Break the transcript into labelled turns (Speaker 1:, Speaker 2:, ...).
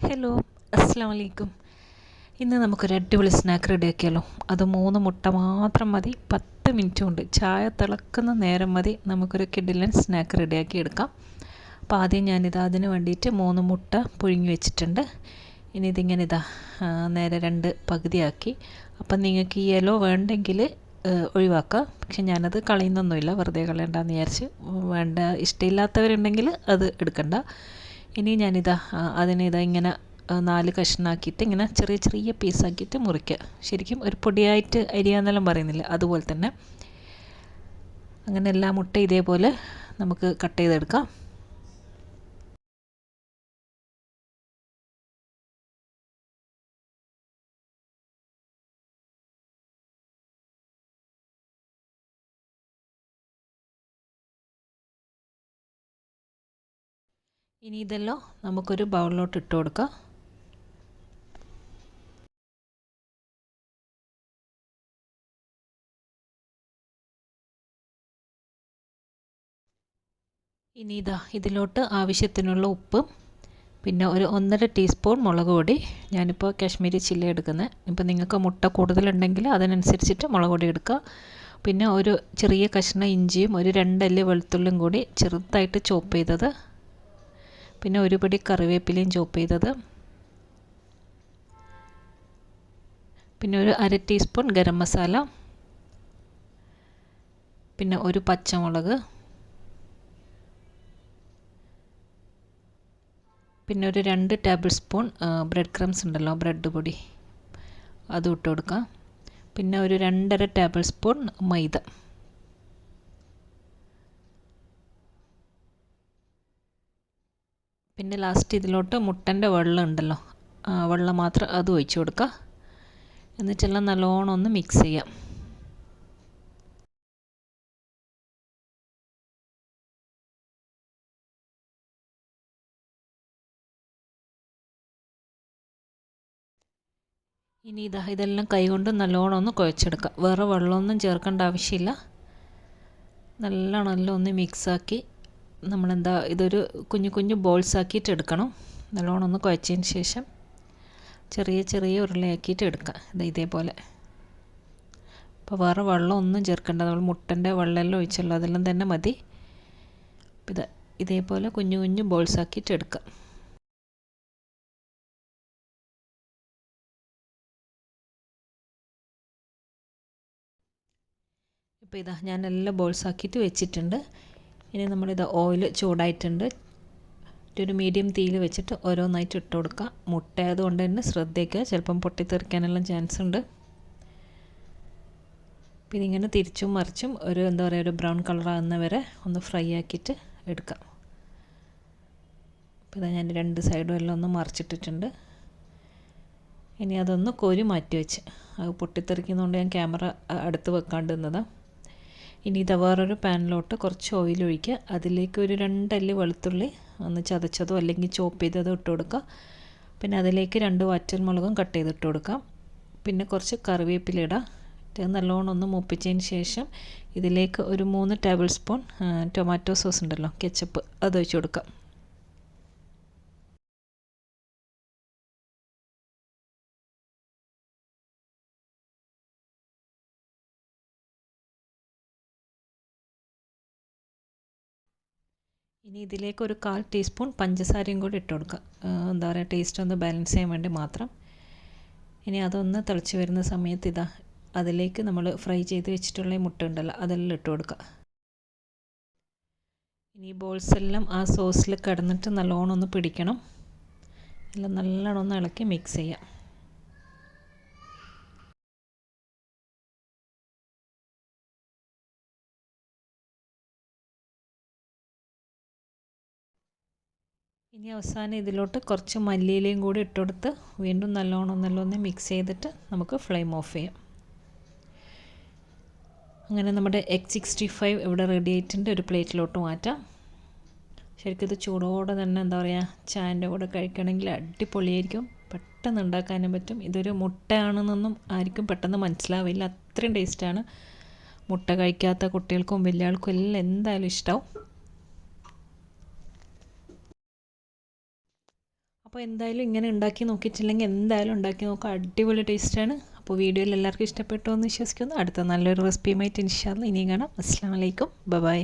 Speaker 1: Hello, അസ്സാം വലൈക്കും. ഇന്ന് നമുക്കൊരു അടിപൊളി സ്നാക്ക് റെഡിയാക്കിയാലോ. അത് 3 മുട്ട മാത്രം മതി. 10 മിനിറ്റ് കൊണ്ട് ചായ തിളക്കുന്ന നേരം മതി നമുക്കൊരു കിടിലൻ സ്നാക്ക് റെഡിയാക്കി എടുക്കാം. അപ്പോൾ ആദ്യം അതിന് വേണ്ടിയിട്ട് 3 മുട്ട പുഴുങ്ങി വെച്ചിട്ടുണ്ട്. ഇനി ഇതിങ്ങനെ നേരെ 2 പകുതിയാക്കി. അപ്പം നിങ്ങൾക്ക് ഈ യെല്ലോ വേണ്ടെങ്കിൽ ഒഴിവാക്കാം. പക്ഷെ ഞാനത് കളയുന്നൊന്നുമില്ല, വെറുതെ കളയണ്ടെന്ന് വിചാരിച്ച്. ഇഷ്ടമില്ലാത്തവരുണ്ടെങ്കിൽ അത് എടുക്കണ്ട. ഇനി അതിനെ ഇങ്ങനെ 4 കഷ്ണമാക്കിയിട്ട് ഇങ്ങനെ ചെറിയ ചെറിയ പീസാക്കിയിട്ട് മുറിക്കുക. ശരിക്കും ഒരു പൊടിയായിട്ട് അരിയാന്നെല്ലാം പറയുന്നില്ല, അതുപോലെ തന്നെ. അങ്ങനെ എല്ലാ മുട്ട ഇതേപോലെ നമുക്ക് കട്ട് ചെയ്തെടുക്കാം. ഇനി ഇതെല്ലാം നമുക്കൊരു ബൗളിലോട്ട് ഇട്ട് കൊടുക്കാം. ഇനി ഇതിലോട്ട് ആവശ്യത്തിനുള്ള ഉപ്പും പിന്നെ ഒരു 1.5 ടീസ്പൂൺ മുളക് പൊടി. ഞാനിപ്പോൾ കാശ്മീരി ചില്ലി എടുക്കുന്നത്. ഇപ്പോൾ നിങ്ങൾക്ക് മുട്ട കൂടുതലുണ്ടെങ്കിൽ അതിനനുസരിച്ചിട്ട് മുളക് പൊടി എടുക്കുക. പിന്നെ ഒരു ചെറിയ കഷ്ണം ഇഞ്ചിയും ഒരു 2 അല്ലി വെളുത്തുള്ളിയും കൂടി ചെറുതായിട്ട് ചോപ്പ് ചെയ്തത്. പിന്നെ ഒരു പിടി കറിവേപ്പിലയും ചോപ്പ് ചെയ്തത്. പിന്നെ ഒരു 1/2 ടീസ്പൂൺ ഗരം മസാല. പിന്നെ ഒരു പച്ചമുളക്. പിന്നെ ഒരു 2 ടേബിൾ സ്പൂൺ ബ്രെഡ് ക്രംസ് ഉണ്ടല്ലോ, ബ്രെഡ് പൊടി, അതും ഇട്ട് കൊടുക്കാം. പിന്നെ ഒരു 2.5 ടേബിൾ സ്പൂൺ മൈദ. പിന്നെ ലാസ്റ്റ് ഇതിലോട്ട് മുട്ടൻ്റെ വെള്ളം ഉണ്ടല്ലോ, വെള്ളം മാത്രം അത് ഒഴിച്ച് കൊടുക്കുക. എന്നിട്ടെല്ലാം നല്ലോണം ഒന്ന് മിക്സ് ചെയ്യാം. ഇനി ഇതെല്ലാം കൈകൊണ്ട് നല്ലോണം ഒന്ന് കുഴച്ചെടുക്കുക. വേറെ വെള്ളമൊന്നും ചേർക്കേണ്ട ആവശ്യമില്ല. നല്ലോണം ഒന്ന് മിക്സാക്കി ഇതൊരു കുഞ്ഞു കുഞ്ഞു ബോൾസ് ആക്കിയിട്ട് എടുക്കണം. നല്ലോണം ഒന്ന് കുഴച്ചതിന് ശേഷം ചെറിയ ചെറിയ ഉരുളയാക്കിയിട്ട് എടുക്കുക. ഇതേപോലെ. അപ്പോൾ വേറെ വെള്ളമൊന്നും ചേർക്കേണ്ട, നമ്മൾ മുട്ടൻ്റെ വെള്ളമെല്ലാം ഒഴിച്ചുള്ളൂ, അതെല്ലാം തന്നെ മതി. ഇതേപോലെ കുഞ്ഞു കുഞ്ഞു ബോൾസ് ആക്കിയിട്ട് എടുക്കുക. ഇപ്പോൾ ഞാൻ എല്ലാം ബോൾസ് ആക്കിയിട്ട് വെച്ചിട്ടുണ്ട്. ഇനി ഓയിൽ ചൂടായിട്ടുണ്ട്. ഒരു മീഡിയം തീയിൽ വെച്ചിട്ട് ഓരോന്നായിട്ട് ഇട്ട് കൊടുക്കുക. മുട്ട ആയതുകൊണ്ട് തന്നെ ശ്രദ്ധിക്കുക, ചിലപ്പം പൊട്ടിത്തെറിക്കാനെല്ലാം ചാൻസ് ഉണ്ട്. പിന്നെ ഇങ്ങനെ തിരിച്ചും മറിച്ചും ഒരു ബ്രൗൺ കളർ ആകുന്ന വരെ ഒന്ന് ഫ്രൈ ആക്കിയിട്ട് എടുക്കാം. അപ്പോൾ ഞാൻ 2 സൈഡും എല്ലാം ഒന്ന് മറിച്ചിട്ടിട്ടുണ്ട്. ഇനി അതൊന്ന് കോരി മാറ്റി വെച്ച്, അത് പൊട്ടിത്തെറിക്കുന്നതുകൊണ്ട് ഞാൻ ക്യാമറ അടുത്ത് വെക്കാണ്ട് നിന്നതാണ്. ഇനി വേറൊരു പാനിലോട്ട് കുറച്ച് ഓയിൽ ഒഴിക്കുക. അതിലേക്ക് ഒരു 2 അല്ലി വെളുത്തുള്ളി ഒന്ന് ചതച്ചതോ അല്ലെങ്കിൽ ചോപ്പ് ചെയ്തതോ ഇട്ട് കൊടുക്കുക. പിന്നെ അതിലേക്ക് 2 വറ്റൽമുളകും കട്ട് ചെയ്തിട്ട് കൊടുക്കാം. പിന്നെ കുറച്ച് കറിവേപ്പില ഇടാം. നല്ലോണം ഒന്ന് മൂപ്പിച്ചതിന് ശേഷം ഇതിലേക്ക് ഒരു 3 ടേബിൾ സ്പൂൺ ടൊമാറ്റോ സോസ് ഉണ്ടല്ലോ, കെച്ചപ്പ്, അത് ഒഴിച്ച് കൊടുക്കാം. ഇനി ഇതിലേക്ക് ഒരു 1/4 ടീസ്പൂൺ പഞ്ചസാരയും കൂടി ഇട്ട് കൊടുക്കുക. ടേസ്റ്റ് ഒന്ന് ബാലൻസ് ചെയ്യാൻ വേണ്ടി മാത്രം. ഇനി അതൊന്ന് തിളച്ച് വരുന്ന സമയത്ത് അതിലേക്ക് നമ്മൾ ഫ്രൈ ചെയ്ത് വെച്ചിട്ടുള്ള ഈ മുട്ട ഉണ്ടല്ലോ, അതെല്ലാം ഇട്ട് കൊടുക്കുക. ഇനി ബോൾസ് എല്ലാം ആ സോസിൽ കിടന്നിട്ട് നല്ലോണം ഒന്ന് പിടിക്കണം. എല്ലാം നല്ലോണം ഒന്ന് ഇളക്കി മിക്സ് ചെയ്യാം. ഇനി അവസാനം ഇതിലോട്ട് കുറച്ച് മല്ലിയിലയും കൂടി ഇട്ടുകൊടുത്ത് വീണ്ടും നല്ലോണം മിക്സ് ചെയ്തിട്ട് നമുക്ക് ഫ്ലെയിം ഓഫ് ചെയ്യാം. അങ്ങനെ നമ്മുടെ എഗ് 65 ഇവിടെ റെഡി ആയിട്ടുണ്ട്. ഒരു പ്ലേറ്റിലോട്ട് മാറ്റാം. ശരിക്കും ഇത് ചൂടോടെ തന്നെ ചായൻ്റെ കൂടെ കഴിക്കണമെങ്കിൽ അടിപൊളിയായിരിക്കും. പെട്ടെന്ന് ഉണ്ടാക്കാനും പറ്റും. ഇതൊരു മുട്ടയാണെന്നൊന്നും ആർക്കും പെട്ടെന്ന് മനസ്സിലാവില്ല, അത്രയും ടേസ്റ്റാണ്. മുട്ട കഴിക്കാത്ത കുട്ടികൾക്കും വലിയ ആൾക്കും എല്ലാം എന്തായാലും ഇഷ്ടമാവും. അപ്പോൾ എന്തായാലും ഇങ്ങനെ ഉണ്ടാക്കി നോക്കിയിട്ടില്ലെങ്കിൽ എന്തായാലും ഉണ്ടാക്കി നോക്കാം, അടിപൊളി ടേസ്റ്റാണ്. അപ്പോൾ വീഡിയോയിൽ എല്ലാവർക്കും ഇഷ്ടപ്പെട്ടു എന്ന് വിശ്വസിക്കുന്നു. അടുത്ത നല്ലൊരു റെസിപ്പിയുമായിട്ട് ഇൻഷാ അല്ലാഹ് ഇനിയും കാണാം. അസ്സലാമു അലൈക്കും, ബൈ.